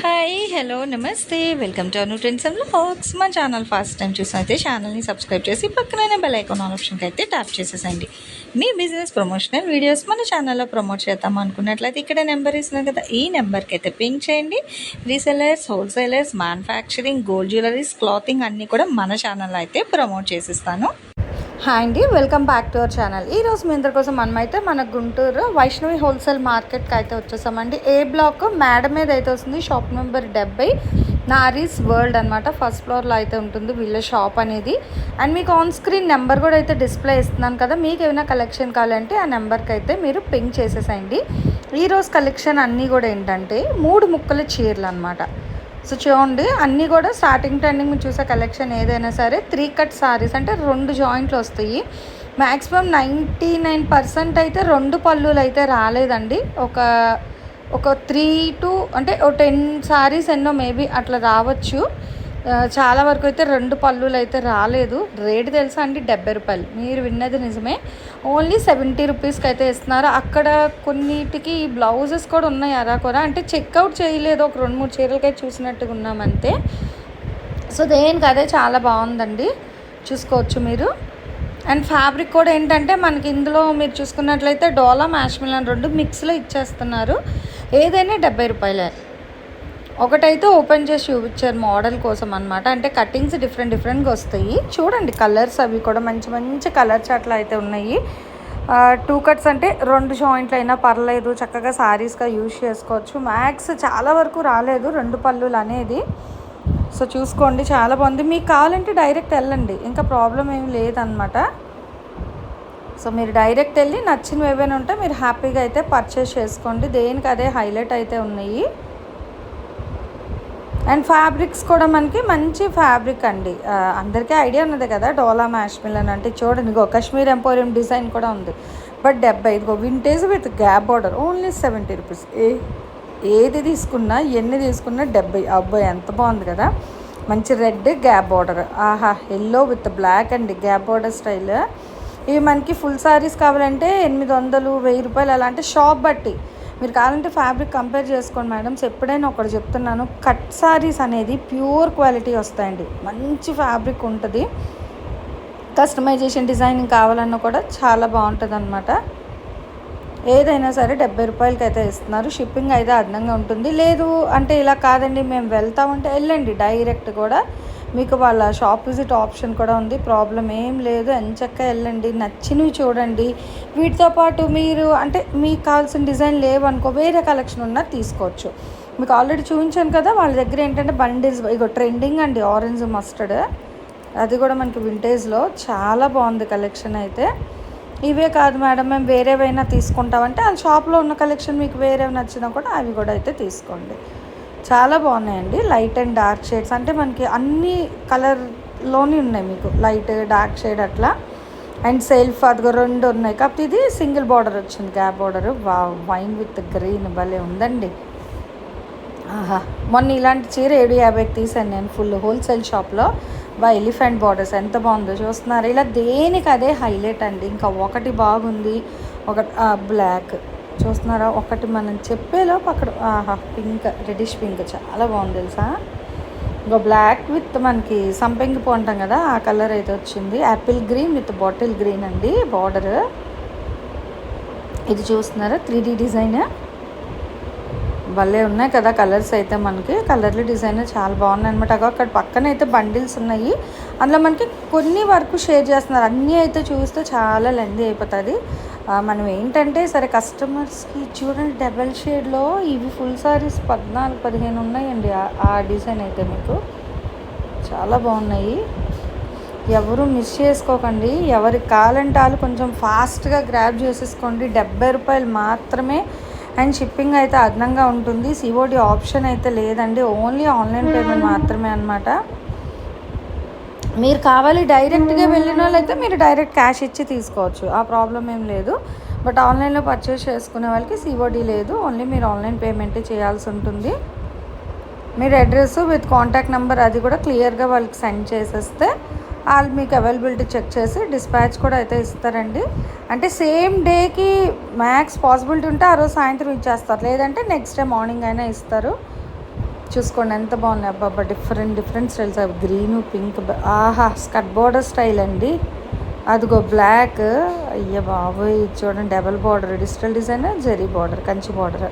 Hi hello నమస్తే welcome to Anu trends and vlogs. మా channel first time చూసినైతే ఛానల్ని subscribe చేసి పక్కనైన బెల్ ఐకాన్ ఆప్షన్కి అయితే ట్యాప్ చేసేసండి. మీ బిజినెస్ ప్రమోషనల్ వీడియోస్ మన ఛానల్లో ప్రమోట్ చేద్దాం అనుకున్నట్లయితే ఇక్కడ నెంబర్ ఇస్తున్నాను కదా, ఈ నెంబర్కి అయితే పింక్ చేయండి. Resellers, wholesalers, manufacturing, gold jewelleries, clothing అన్నీ కూడా మన ఛానల్లో అయితే ప్రమోట్ చేసిస్తాను. హాయ్ అండి, welcome back to our channel. ఈరోజు మీ అందరి కోసం మనమైతే మన గుంటూరు వైష్ణవి హోల్సేల్ మార్కెట్కి అయితే వచ్చేసామండి. ఏ బ్లాక్ మేడ మీద అయితే వస్తుంది, షాప్ నెంబర్ 70, నారీస్ వరల్డ్ అనమాట. ఫస్ట్ ఫ్లోర్లో అయితే ఉంటుంది వీళ్ళ షాప్ అనేది. అండ్ మీకు ఆన్ స్క్రీన్ నెంబర్ కూడా అయితే డిస్ప్లే ఇస్తున్నాను కదా, మీకు ఏమైనా కలెక్షన్ కావాలంటే ఆ నెంబర్కి అయితే మీరు పింక్ చేసేసేయండి. ఈరోజు కలెక్షన్ అన్నీ కూడా ఏంటంటే 3 ముక్కల చీరలు అనమాట. సో చూడండి, అన్నీ కూడా స్టార్టింగ్ టు ఎండింగ్ చూసే కలెక్షన్ ఏదైనా సరే 3 కట్ సారీస్ అంటే 2 జాయింట్లు వస్తాయి. మ్యాక్సిమం 99% అయితే 2 పళ్ళులు అయితే రాలేదండి. ఒక 3 to అంటే 10 సారీస్ ఎన్నో మేబీ అట్లా రావచ్చు. చాలా వరకు అయితే 2 పళ్ళులు అయితే రాలేదు. రేటు తెలుసా అండి, 70 రూపాయలు. మీరు విన్నది నిజమే, ఓన్లీ 70 రూపీస్కి అయితే ఇస్తున్నారు. అక్కడ కొన్నిటికి బ్లౌజెస్ కూడా ఉన్నాయి అరాకొర, అంటే చెక్అవుట్ చేయలేదు. ఒక 2-3 చీరలకైతే చూసినట్టుగా ఉన్నామంతే. సో దేనికి అదే చాలా బాగుందండి, చూసుకోవచ్చు మీరు. అండ్ ఫ్యాబ్రిక్ కూడా ఏంటంటే మనకి ఇందులో మీరు చూసుకున్నట్లయితే డోలా, మ్యాష్మిలన్ 2 మిక్స్లో ఇచ్చేస్తున్నారు. ఏదైనా 70 రూపాయలే. ఒకటైతే ఓపెన్ చేసి చూపించారు మోడల్ కోసం అనమాట. అంటే కటింగ్స్ డిఫరెంట్గా వస్తాయి. చూడండి కలర్స్ అవి కూడా మంచి మంచి కలర్స్ అట్లా అయితే ఉన్నాయి. 2 కట్స్ అంటే 2 జాయింట్లు అయినా పర్లేదు, చక్కగా సారీస్గా యూజ్ చేసుకోవచ్చు. మ్యాక్స్ చాలా వరకు రాలేదు 2 పళ్ళులు అనేది. సో చూసుకోండి, చాలా బాగుంది. మీకు కావాలంటే డైరెక్ట్ వెళ్ళండి, ఇంకా ప్రాబ్లం ఏమి లేదనమాట. సో మీరు డైరెక్ట్ వెళ్ళి నచ్చినవి ఏవైనా ఉంటే మీరు హ్యాపీగా అయితే పర్చేస్ చేసుకోండి. దేనికి అదే హైలైట్ అయితే ఉన్నాయి. అండ్ ఫ్యాబ్రిక్స్ కూడా మనకి మంచి ఫ్యాబ్రిక్ అండి. అందరికీ ఐడియా ఉన్నది కదా డోలా, మ్యాష్మిలన్ అంటే. చూడండి, ఇగో కాశ్మీర్ ఎంపోరియం డిజైన్ కూడా ఉంది, బట్ 70. ఇదిగో vintage with gap border, only 70 rupees. ఏది తీసుకున్నా, ఎన్ని తీసుకున్నా 70. అబ్బాయి ఎంత బాగుంది కదా, మంచి రెడ్ గ్యాప్ బార్డర్. ఆహా, ఎల్లో విత్ బ్లాక్ అండి, గ్యాప్ బార్డర్ స్టైల్. ఇవి మనకి ఫుల్ సారీస్ కావాలంటే 800, 1000 రూపాయలు అలా. అంటే షాప్ బట్టి మీరు కావాలంటే ఫ్యాబ్రిక్ కంపేర్ చేసుకోండి మేడమ్స్. ఎప్పుడైనా ఒకటి చెప్తున్నాను, కట్ సారీస్ అనేది ప్యూర్ క్వాలిటీ వస్తాయండి, మంచి ఫ్యాబ్రిక్ ఉంటుంది. కస్టమైజేషన్ డిజైనింగ్ కావాలన్నా కూడా చాలా బాగుంటుంది అనమాట. ఏదైనా సరే 70 రూపాయలకి అయితే ఇస్తున్నారు. షిప్పింగ్ అయితే అదనంగా ఉంటుంది. లేదు అంటే ఇలా కాదండి మేము వెళ్తామంటే వెళ్ళండి డైరెక్ట్ కూడా. మీకు వాళ్ళ షాప్ విజిట్ ఆప్షన్ కూడా ఉంది, ప్రాబ్లం ఏం లేదు. ఎంచక్కా వెళ్ళండి, నచ్చినవి చూడండి. వీటితో పాటు మీరు అంటే మీకు కావాల్సిన డిజైన్ లేవనుకో, వేరే కలెక్షన్ ఉన్నా తీసుకోవచ్చు. మీకు ఆల్రెడీ చూపించాను కదా, వాళ్ళ దగ్గర ఏంటంటే బండిల్స్. ఇగో ట్రెండింగ్ అండి ఆరెంజ్ మస్టర్డ్, అది కూడా మనకి వింటేజ్లో చాలా బాగుంది కలెక్షన్ అయితే. ఇవే కాదు మేడం మేము వేరేవైనా తీసుకుంటామంటే ఆ షాప్లో ఉన్న కలెక్షన్ మీకు వేరే నచ్చినా కూడా అవి కూడా అయితే తీసుకోండి. చాలా బాగున్నాయండి. లైట్ అండ్ డార్క్ షేడ్స్ అంటే మనకి అన్ని కలర్లోనే ఉన్నాయి, మీకు లైట్ డార్క్ షేడ్ అట్లా. అండ్ సెల్ఫ్ అదిగో 2 ఉన్నాయి, కాకపోతే ఇది సింగిల్ బార్డర్ వచ్చింది, gap border. Wine with green భలే ఉందండి. ఆహా, మొన్న ఇలాంటి చీర 750కి తీసాను నేను ఫుల్ హోల్సేల్ షాప్లో. ఎలిఫెంట్ బార్డర్స్ ఎంత బాగుందో చూస్తున్నారు. ఇలా దేనికి అదే హైలైట్ అండి. ఇంకా ఒకటి బాగుంది, ఒకటి బ్లాక్ చూస్తున్నారా. ఒకటి మనం చెప్పేలోపు అక్కడ ఆహా పింక్, రెడిష్ పింక్ చాలా బాగుంది తెలుసా. ఇంకో బ్లాక్ విత్ మనకి సంపెంగి పూ అంటాం కదా, ఆ కలర్ అయితే వచ్చింది. Apple green with bottle green అండి బార్డర్. ఇది చూస్తున్నారా 3D డిజైన్. భలే ఉన్నాయి కదా కలర్స్ అయితే. మనకి కలర్లు డిజైన్ చాలా బాగున్నాయి అనమాట. అక్కడ పక్కన అయితే బండిల్స్ ఉన్నాయి, అందులో మనకి కొన్ని వరకు షేర్ చేస్తున్నారు. అన్నీ అయితే చూస్తే చాలా లెంతీ అయిపోతుంది. మనం ఏంటంటే సరే కస్టమర్స్కి చూడండి, డబల్ షేడ్లో ఇవి ఫుల్ సారీస్ 14-15 ఉన్నాయండి. ఆ డిజైన్ అయితే మీకు చాలా బాగున్నాయి. ఎవరు మిస్ చేసుకోకండి. ఎవరికి కావాలంటే వాళ్ళు కొంచెం ఫాస్ట్గా గ్రాబ్ చేసేసుకోండి. 70 రూపాయలు మాత్రమే. అండ్ షిప్పింగ్ అయితే అదనంగా ఉంటుంది. COD ఆప్షన్ అయితే లేదండి, ఓన్లీ ఆన్లైన్ పేమెంట్ మాత్రమే అనమాట. మీరు కావాలి డైరెక్ట్గా వెళ్ళిన వాళ్ళైతే మీరు డైరెక్ట్ క్యాష్ ఇచ్చి తీసుకోవచ్చు, ఆ ప్రాబ్లం ఏం లేదు. బట్ ఆన్లైన్లో పర్చేస్ చేసుకునే వాళ్ళకి COD లేదు, ఓన్లీ మీరు ఆన్లైన్ పేమెంటే చేయాల్సి ఉంటుంది. మీరు అడ్రస్ విత్ కాంటాక్ట్ నెంబర్ అది కూడా క్లియర్గా వాళ్ళకి సెండ్ చేసేస్తే వాళ్ళు మీకు అవైలబిలిటీ చెక్ చేసి డిస్పాచ్ కూడా అయితే ఇస్తారండి. అంటే సేమ్ డేకి మ్యాక్స్ పాసిబిలిటీ ఉంటే ఆ రోజు సాయంత్రం ఇచ్చేస్తారు, లేదంటే నెక్స్ట్ డే మార్నింగ్ అయినా ఇస్తారు. చూసుకోండి ఎంత బాగున్నాయి. అబ్బాబ్బా డిఫరెంట్ స్టైల్స్ అవి గ్రీను పింక్. ఆహా స్కర్ట్ బోర్డర్ స్టైల్ అండి. అదిగో బ్లాక్. అయ్య బాబోయ్ చూడండి double border digital design zari border Kanchi border.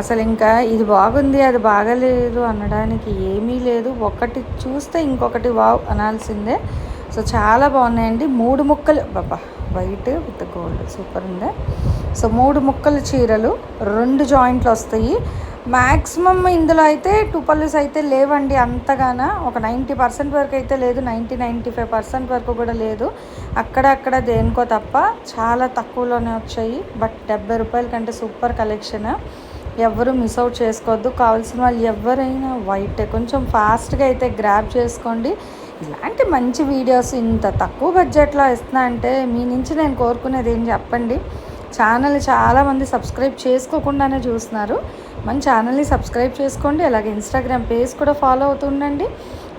అసలు ఇంకా ఇది బాగుంది అది బాగలేదు అనడానికి ఏమీ లేదు. ఒకటి చూస్తే ఇంకొకటి వావ్ అనాల్సిందే. సో చాలా బాగున్నాయండి. 3 ముక్కలు బాబా వైట్ విత్ గోల్డ్ సూపర్ ఉంది. సో 3 ముక్కలు చీరలు 2 జాయింట్లు వస్తాయి. మ్యాక్సిమం ఇందులో అయితే 2 పళ్ళుస్ అయితే లేవండి అంతగానా. ఒక 90% వరకు అయితే లేదు. 95% వరకు కూడా లేదు. అక్కడక్కడ దేనికో తప్ప చాలా తక్కువలోనే వచ్చాయి. బట్ 70 రూపాయల కంటే సూపర్ కలెక్షన్. ఎవరు మిస్ అవుట్ చేసుకోవద్దు. కావాల్సిన వాళ్ళు ఎవరైనా వైట్ కొంచెం ఫాస్ట్గా అయితే గ్రాబ్ చేసుకోండి. ఇలాంటి మంచి వీడియోస్ ఇంత తక్కువ బడ్జెట్లో ఇస్తున్నా అంటే మీ నుంచి నేను కోరుకునేది ఏం చెప్పండి. ఛానల్ చాలామంది సబ్స్క్రైబ్ చేసుకోకుండానే చూస్తున్నారు. మన ఛానల్ని సబ్స్క్రైబ్ చేసుకోండి. అలాగే ఇన్స్టాగ్రామ్ పేజ్ కూడా ఫాలో అవుతుండండి.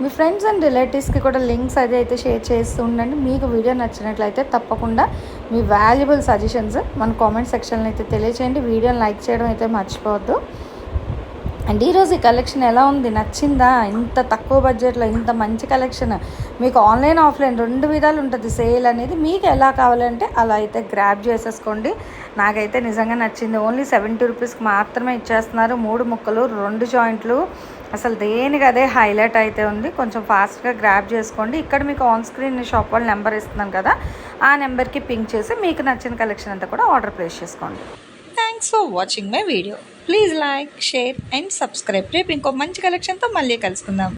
మీ ఫ్రెండ్స్ అండ్ రిలేటివ్స్కి కూడా లింక్స్ అది అయితే షేర్ చేస్తూ ఉండండి. మీకు వీడియో నచ్చినట్లయితే తప్పకుండా మీ వాల్యుబుల్ సజెషన్స్ మన కామెంట్ సెక్షన్లో అయితే తెలియచేయండి. వీడియోని లైక్ చేయడం అయితే మర్చిపోవద్దు. అండ్ ఈరోజు ఈ కలెక్షన్ ఎలా ఉంది, నచ్చిందా? ఇంత తక్కువ బడ్జెట్లో ఇంత మంచి కలెక్షన్ మీకు ఆన్లైన్ ఆఫ్లైన్ 2 విధాలు ఉంటుంది. సేల్ అనేది మీకు ఎలా కావాలంటే అలా అయితే గ్రాబ్ చేసేసుకోండి. నాకైతే నిజంగా నచ్చింది. ఓన్లీ 70 రూపీస్కి మాత్రమే ఇచ్చేస్తున్నారు. 3 ముక్కలు 2 జాయింట్లు. అసలు దేనికి అదే హైలైట్ అయితే ఉంది. కొంచెం ఫాస్ట్గా గ్రాబ్ చేసుకోండి. ఇక్కడ మీకు ఆన్ స్క్రీన్ షాప్ వాళ్ళ నెంబర్ ఇస్తున్నాను కదా, ఆ నెంబర్కి పింక్ చేసి మీకు నచ్చిన కలెక్షన్ అంతా కూడా ఆర్డర్ ప్లేస్ చేసుకోండి. Thanks for watching my video. Please like share and subscribe. రేపు ఇంకో మంచి కలెక్షన్తో మళ్ళీ కలుసుకుందాం.